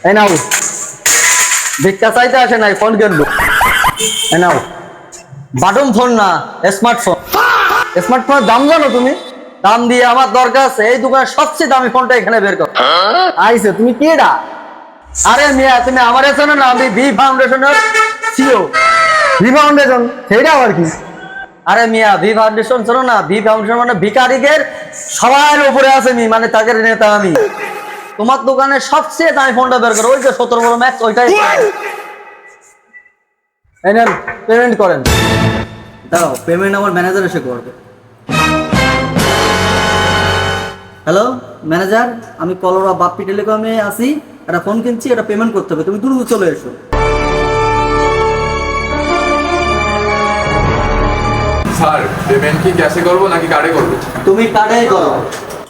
এই নাও, ভিক্ষা চাইতে আসে নাই, ফোন কিনলো। এই নাও, বাটন ফোন না, স্মার্টফোন। স্মার্টফোনের দাম জানো তুমি? দাম দিয়ে আমার দরকার আছে, এই দোকানের সবচেয়ে দামি ফোনটা এখানে বের কর। আইছে, তুমি কি এটা? আরে মিয়া, তুমি আমার চেনো না? আমি ভি ফাউন্ডেশনের সিও। ভি ফাউন্ডেশন সেইটা আবার কি? আরে মিয়া, ভি ফাউন্ডেশন শোনো না, ভি ফাউন্ডেশন মানে ভিখারিদের সবার উপরে আছে মি, মানে তাদের নেতা আমি। তোমার দোকানে সবচেয়ে দামি ফোনটা বের করো, ওই যে 17 Pro Max, ওইটাই। এই নেন, পেমেন্ট করেন। দাও, পেমেন্ট আমার ম্যানেজার এসে করবে। হ্যালো ম্যানেজার, আমি কলোরা বাপ্পি টেলিকমে আছি, একটা ফোন কিনছি, এটা পেমেন্ট করতে হবে, তুমি দ্রুত চলে এসো। স্যার, পেমেন্ট কি ক্যাশে করবো নাকি কার্ডে করবো? তুমি কার্ডেই করো।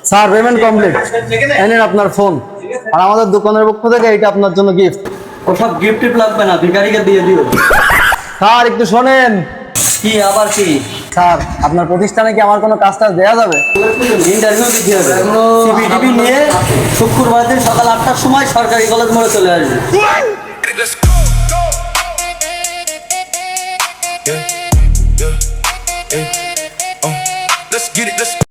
Sir, payment complete. এনেন আপনার ফোন, আর আমাদের দোকানের পক্ষ থেকে এটা আপনার জন্য গিফট। ওসব গিফট লাগবে না, ভিখারিকে দিয়ে দিও। স্যার একটু শোনেন। কি আবার কি? স্যার, আপনার প্রতিষ্ঠানে কি আমার কোনো কাজ টাজ দেওয়া যাবে? ইন্টারভিউ দিতে হবে, সিবিটিভি নিয়ে শুক্রবার দিন সকাল 8টার সময় সরকারি কলেজ মোড়ে চলে আসবে। Let's get it.